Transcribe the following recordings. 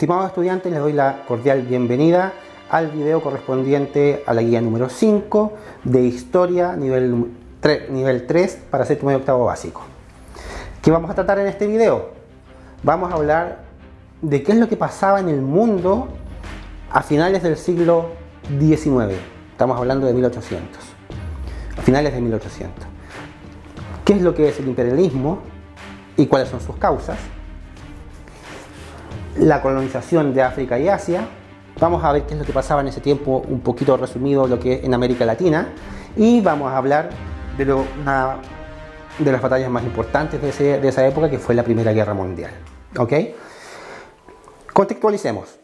Estimados estudiantes, les doy la cordial bienvenida al video correspondiente a la guía número 5 de Historia nivel 3 para séptimo y octavo básico. ¿Qué vamos a tratar en este video? Vamos a hablar de qué es lo que pasaba en el mundo a finales del siglo XIX. Estamos hablando de 1800, a finales de 1800. ¿Qué es lo que es el imperialismo y cuáles son sus causas? La colonización de África y Asia. Vamos a ver qué es lo que pasaba en ese tiempo, un poquito resumido lo que es en América Latina, y vamos a hablar de una de las batallas más importantes de esa época, que fue la Primera Guerra Mundial. ¿Ok? Contextualicemos.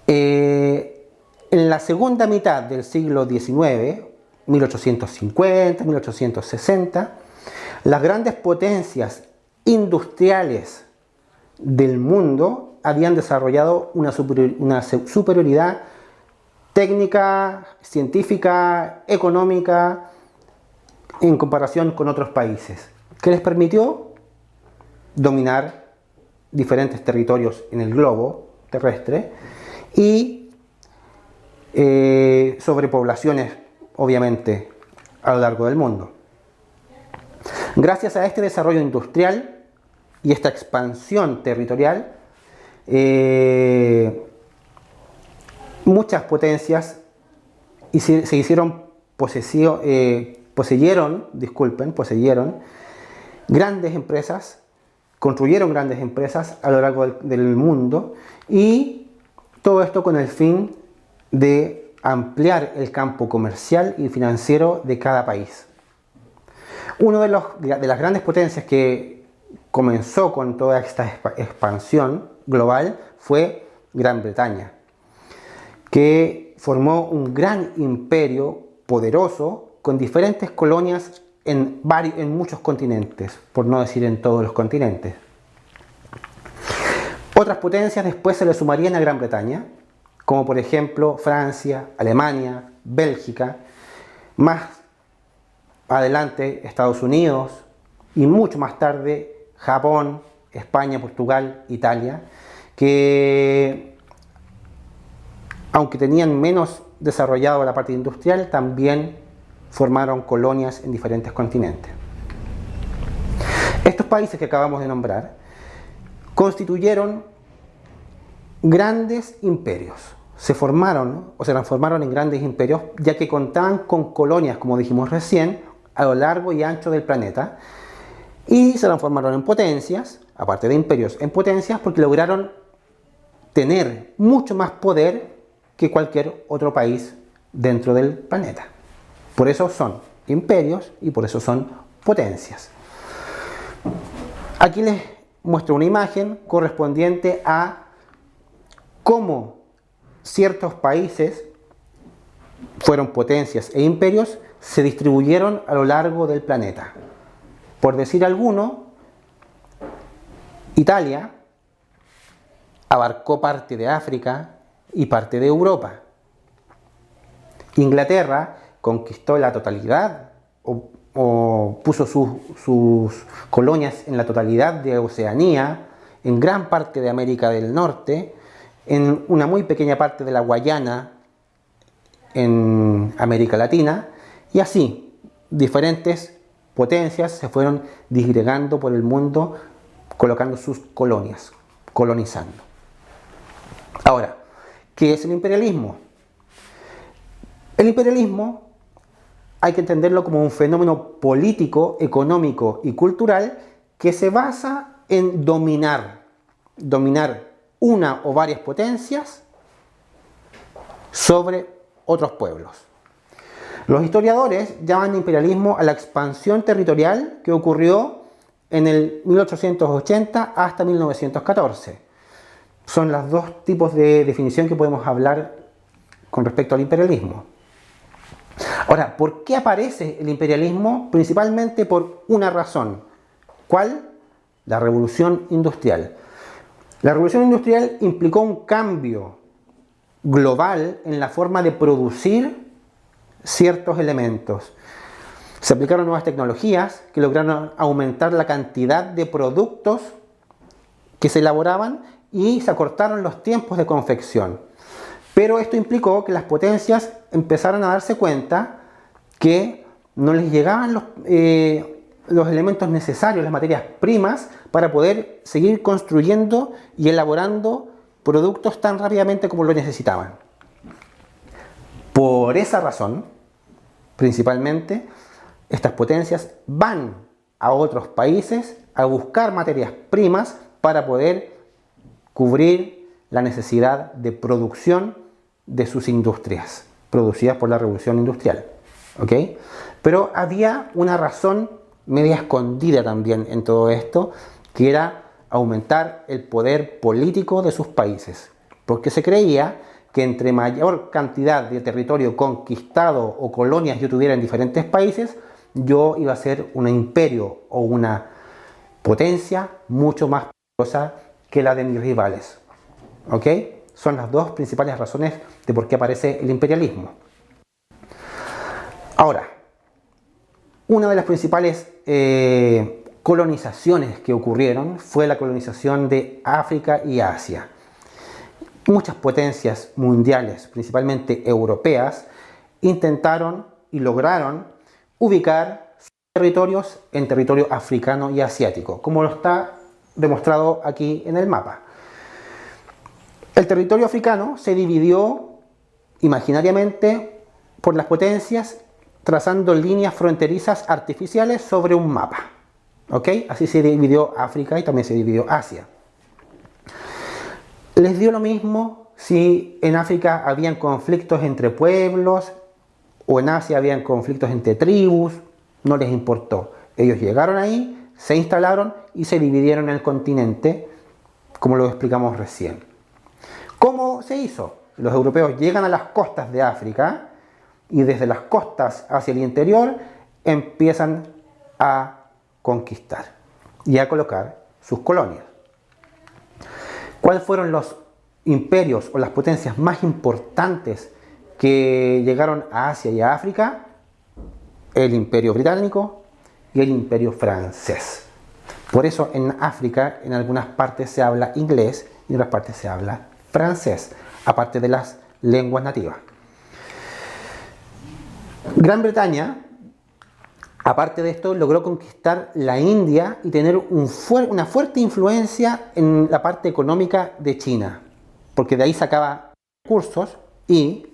En la segunda mitad del siglo XIX, 1850, 1860, las grandes potencias industriales del mundo habían desarrollado una superioridad técnica, científica, económica en comparación con otros países, que les permitió dominar diferentes territorios en el globo terrestre y sobrepoblaciones, obviamente, a lo largo del mundo. Gracias a este desarrollo industrial y esta expansión territorial, muchas potencias poseyeron grandes empresas, construyeron grandes empresas a lo largo del mundo, y todo esto con el fin de ampliar el campo comercial y financiero de cada país. Una de las grandes potencias que comenzó con toda esta expansión global fue Gran Bretaña, que formó un gran imperio poderoso con diferentes colonias en muchos continentes, por no decir en todos los continentes. Otras potencias después se le sumarían a Gran Bretaña, como por ejemplo Francia, Alemania, Bélgica, más adelante Estados Unidos y mucho más tarde Japón, España, Portugal, Italia, que aunque tenían menos desarrollado la parte industrial, también formaron colonias en diferentes continentes. Estos países que acabamos de nombrar constituyeron grandes imperios. Se transformaron en grandes imperios, ya que contaban con colonias, como dijimos recién, a lo largo y ancho del planeta, y se transformaron en potencias, aparte de imperios, en potencias, porque lograron tener mucho más poder que cualquier otro país dentro del planeta. Por eso son imperios y por eso son potencias. Aquí les muestro una imagen correspondiente a cómo ciertos países fueron potencias e imperios, se distribuyeron a lo largo del planeta. Por decir alguno, Italia abarcó parte de África y parte de Europa. Inglaterra conquistó la totalidad o puso sus colonias en la totalidad de Oceanía, en gran parte de América del Norte, en una muy pequeña parte de la Guayana en América Latina, y así diferentes potencias se fueron disgregando por el mundo, colocando sus colonias, colonizando. Ahora, ¿qué es el imperialismo? El imperialismo hay que entenderlo como un fenómeno político, económico y cultural que se basa en dominar una o varias potencias sobre otros pueblos. Los historiadores llaman imperialismo a la expansión territorial que ocurrió en el 1880 hasta 1914. Son los dos tipos de definición que podemos hablar con respecto al imperialismo. Ahora, ¿por qué aparece el imperialismo? Principalmente por una razón. ¿Cuál? La revolución industrial. La revolución industrial implicó un cambio global en la forma de producir ciertos elementos. Se aplicaron nuevas tecnologías que lograron aumentar la cantidad de productos que se elaboraban y se acortaron los tiempos de confección. Pero esto implicó que las potencias empezaron a darse cuenta que no les llegaban los elementos necesarios, las materias primas, para poder seguir construyendo y elaborando productos tan rápidamente como lo necesitaban. Por esa razón, principalmente, estas potencias van a otros países a buscar materias primas para poder cubrir la necesidad de producción de sus industrias, producidas por la revolución industrial. ¿Ok? Pero había una razón media escondida también en todo esto, que era aumentar el poder político de sus países, porque se creía que entre mayor cantidad de territorio conquistado o colonias yo tuviera en diferentes países, yo iba a ser un imperio o una potencia mucho más poderosa que la de mis rivales. ¿Ok? Son las dos principales razones de por qué aparece el imperialismo. Ahora, una de las principales colonizaciones que ocurrieron fue la colonización de África y Asia. Muchas potencias mundiales, principalmente europeas, intentaron y lograron ubicar sus territorios en territorio africano y asiático, como lo está demostrado aquí en el mapa. El territorio africano se dividió imaginariamente por las potencias, trazando líneas fronterizas artificiales sobre un mapa. ¿Ok? Así se dividió África y también se dividió Asia. Les dio lo mismo si en África habían conflictos entre pueblos o en Asia habían conflictos entre tribus, no les importó. Ellos llegaron ahí, se instalaron y se dividieron el continente, como lo explicamos recién. ¿Cómo se hizo? Los europeos llegan a las costas de África y desde las costas hacia el interior empiezan a conquistar y a colocar sus colonias. ¿Cuáles fueron los imperios o las potencias más importantes que llegaron a Asia y a África? El Imperio Británico y el Imperio Francés. Por eso en África en algunas partes se habla inglés y en otras partes se habla francés, aparte de las lenguas nativas. Gran Bretaña, aparte de esto, logró conquistar la India y tener una fuerte influencia en la parte económica de China, porque de ahí sacaba recursos y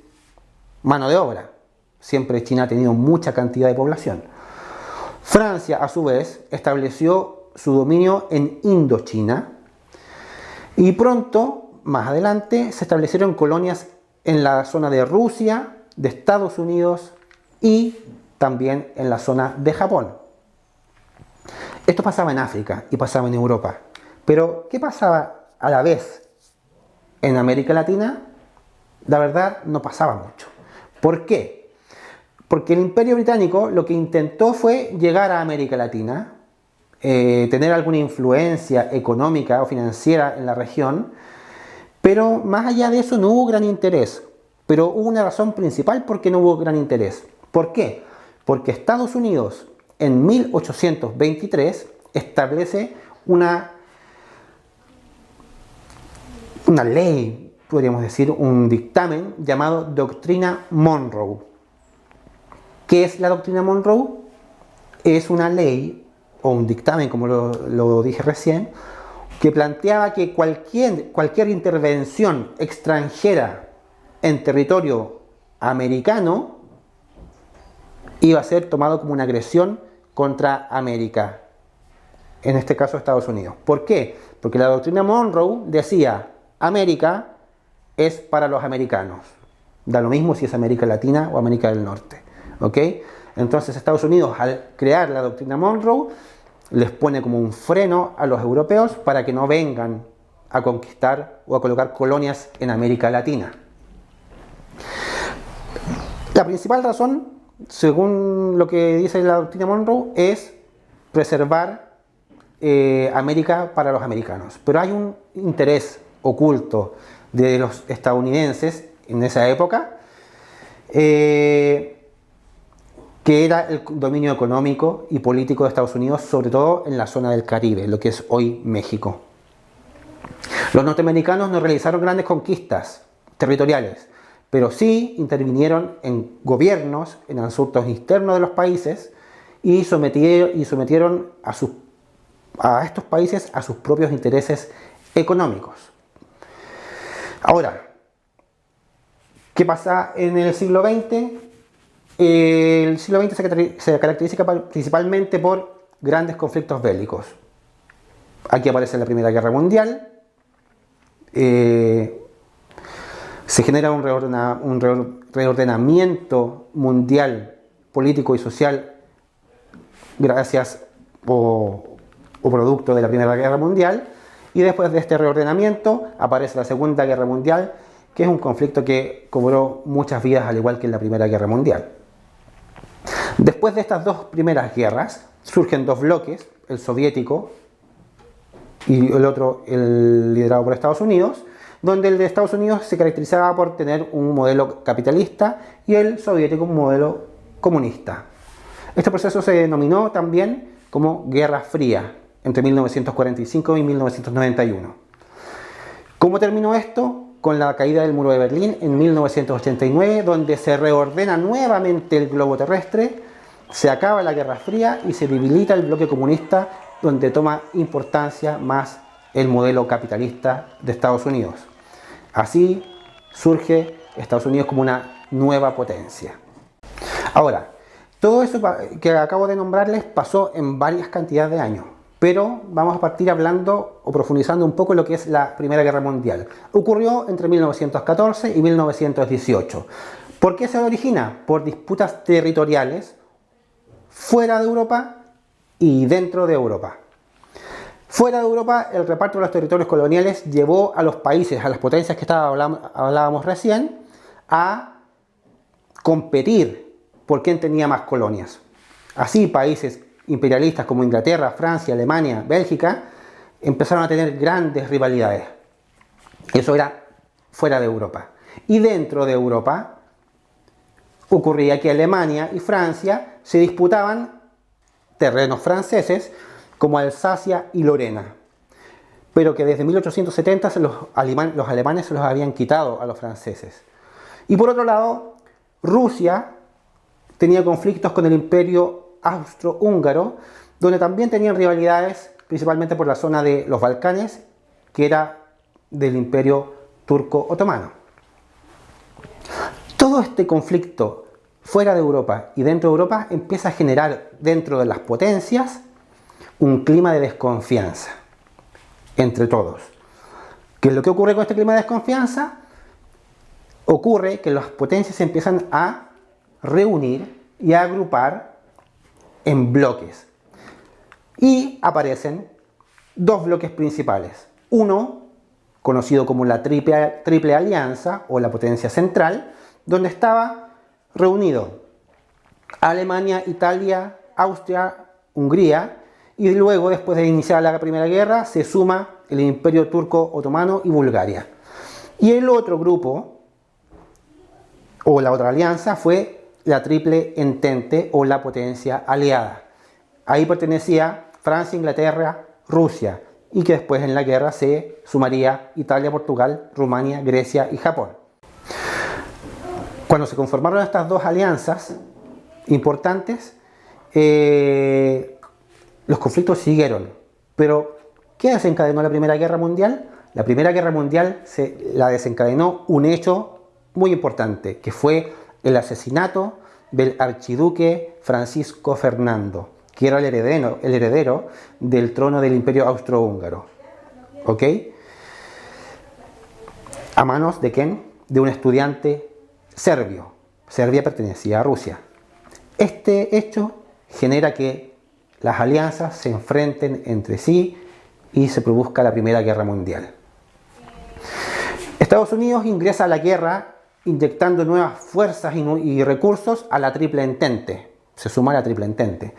mano de obra. Siempre China ha tenido mucha cantidad de población. Francia, a su vez, estableció su dominio en Indochina y pronto, más adelante, se establecieron colonias en la zona de Rusia, de Estados Unidos y también en la zona de Japón. Esto pasaba en África y pasaba en Europa. Pero, ¿qué pasaba a la vez en América Latina? La verdad, no pasaba mucho. ¿Por qué? Porque el Imperio Británico lo que intentó fue llegar a América Latina, tener alguna influencia económica o financiera en la región, pero más allá de eso no hubo gran interés. Pero hubo una razón principal por qué no hubo gran interés. ¿Por qué? Porque Estados Unidos en 1823 establece una ley, podríamos decir, un dictamen llamado Doctrina Monroe. ¿Qué es la Doctrina Monroe? Es una ley o un dictamen, como lo dije recién, que planteaba que cualquier intervención extranjera en territorio americano iba a ser tomado como una agresión contra América, en este caso Estados Unidos. ¿Por qué? Porque la doctrina Monroe decía, América es para los americanos. Da lo mismo si es América Latina o América del Norte. ¿Ok? Entonces Estados Unidos, al crear la doctrina Monroe, les pone como un freno a los europeos para que no vengan a conquistar o a colocar colonias en América Latina. La principal razón, según lo que dice la doctrina Monroe, es preservar América para los americanos. Pero hay un interés oculto de los estadounidenses en esa época, que era el dominio económico y político de Estados Unidos, sobre todo en la zona del Caribe, lo que es hoy México. Los norteamericanos no realizaron grandes conquistas territoriales, pero sí intervinieron en gobiernos, en asuntos internos de los países y sometieron a estos países a sus propios intereses económicos. Ahora, ¿qué pasa en el siglo XX? El siglo XX se caracteriza principalmente por grandes conflictos bélicos. Aquí aparece la Primera Guerra Mundial. Se genera un reordenamiento mundial, político y social gracias o producto de la Primera Guerra Mundial, y después de este reordenamiento aparece la Segunda Guerra Mundial, que es un conflicto que cobró muchas vidas al igual que en la Primera Guerra Mundial. Después de estas dos primeras guerras surgen dos bloques, el soviético y el otro el liderado por Estados Unidos, donde el de Estados Unidos se caracterizaba por tener un modelo capitalista y el soviético un modelo comunista. Este proceso se denominó también como Guerra Fría entre 1945 y 1991. ¿Cómo terminó esto? Con la caída del muro de Berlín en 1989, donde se reordena nuevamente el globo terrestre, se acaba la Guerra Fría y se debilita el bloque comunista, donde toma importancia más el modelo capitalista de Estados Unidos. Así surge Estados Unidos como una nueva potencia. Ahora, todo eso que acabo de nombrarles pasó en varias cantidades de años, pero vamos a partir hablando o profundizando un poco en lo que es la Primera Guerra Mundial. Ocurrió entre 1914 y 1918. ¿Por qué se origina? Por disputas territoriales fuera de Europa y dentro de Europa. Fuera de Europa, el reparto de los territorios coloniales llevó a los países, a las potencias que hablábamos recién, a competir por quién tenía más colonias. Así, países imperialistas como Inglaterra, Francia, Alemania, Bélgica, empezaron a tener grandes rivalidades. Eso era fuera de Europa. Y dentro de Europa, ocurría que Alemania y Francia se disputaban terrenos franceses como Alsacia y Lorena, pero que desde 1870 los alemanes se los habían quitado a los franceses. Y por otro lado, Rusia tenía conflictos con el imperio austrohúngaro, donde también tenían rivalidades, principalmente por la zona de los Balcanes, que era del imperio turco-otomano. Todo este conflicto fuera de Europa y dentro de Europa empieza a generar dentro de las potencias un clima de desconfianza entre todos. ¿Qué es lo que ocurre con este clima de desconfianza? Ocurre que las potencias se empiezan a reunir y a agrupar en bloques. Y aparecen dos bloques principales. Uno, conocido como la Triple Alianza o la Potencia Central, donde estaba reunido Alemania, Italia, Austria, Hungría, y luego, después de iniciar la Primera Guerra, se suma el Imperio Turco Otomano y Bulgaria. Y el otro grupo, o la otra alianza, fue la Triple Entente o la Potencia Aliada. Ahí pertenecía Francia, Inglaterra, Rusia, y que después en la guerra se sumaría Italia, Portugal, Rumania, Grecia y Japón. Cuando se conformaron estas dos alianzas importantes, los conflictos siguieron. Pero, ¿qué desencadenó la Primera Guerra Mundial? La Primera Guerra Mundial la desencadenó un hecho muy importante, que fue el asesinato del archiduque Francisco Fernando, que era el heredero del trono del Imperio Austrohúngaro. ¿Ok? ¿A manos de quién? De un estudiante serbio. Serbia pertenecía a Rusia. Este hecho genera que las alianzas se enfrenten entre sí y se produzca la Primera Guerra Mundial. Estados Unidos ingresa a la guerra inyectando nuevas fuerzas y recursos a la Triple Entente. Se suma a la Triple Entente.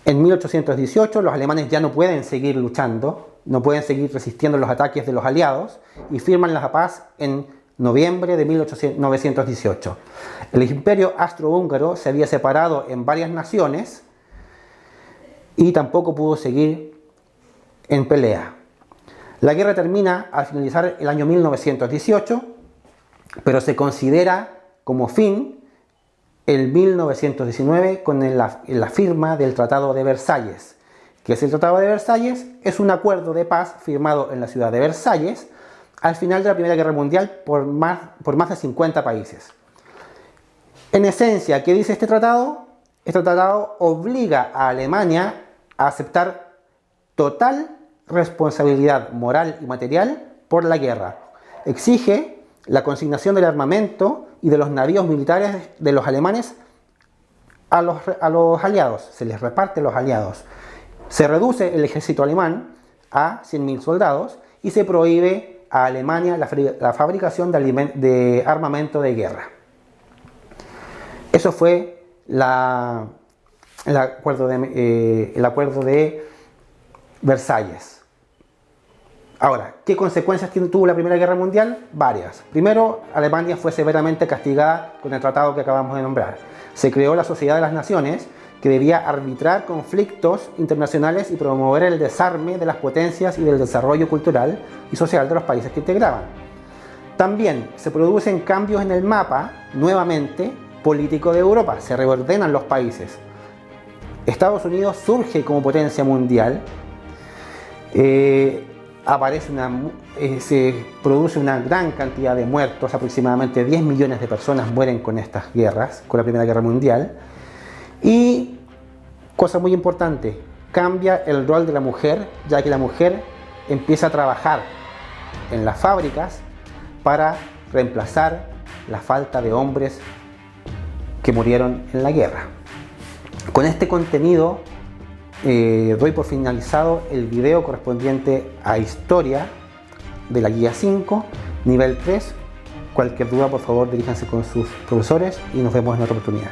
En 1818 los alemanes ya no pueden seguir luchando, no pueden seguir resistiendo los ataques de los aliados y firman la paz en noviembre de 1918. El imperio austrohúngaro se había separado en varias naciones y tampoco pudo seguir en pelea. La guerra termina al finalizar el año 1918, pero se considera como fin el 1919 con la firma del Tratado de Versalles. ¿Qué es el Tratado de Versalles? Es un acuerdo de paz firmado en la ciudad de Versalles al final de la Primera Guerra Mundial por más de 50 países. En esencia, ¿qué dice este tratado? Este tratado obliga a Alemania a aceptar total responsabilidad moral y material por la guerra. Exige la consignación del armamento y de los navíos militares de los alemanes a los aliados. Se les reparte a los aliados. Se reduce el ejército alemán a 100.000 soldados y se prohíbe a Alemania la fabricación de armamento de guerra. Eso fue el acuerdo de Versalles. Ahora, ¿qué consecuencias tuvo la Primera Guerra Mundial? Varias. Primero, Alemania fue severamente castigada con el tratado que acabamos de nombrar. Se creó la Sociedad de las Naciones, que debía arbitrar conflictos internacionales y promover el desarme de las potencias y del desarrollo cultural y social de los países que integraban. También se producen cambios en el mapa, nuevamente, político de Europa. Se reordenan los países. Estados Unidos surge como potencia mundial. Se produce una gran cantidad de muertos, aproximadamente 10 millones de personas mueren con estas guerras, con la Primera Guerra Mundial. Y, cosa muy importante, cambia el rol de la mujer, ya que la mujer empieza a trabajar en las fábricas para reemplazar la falta de hombres que murieron en la guerra. Con este contenido doy por finalizado el video correspondiente a Historia de la Guía 5, nivel 3. Cualquier duda, por favor, diríjanse con sus profesores y nos vemos en otra oportunidad.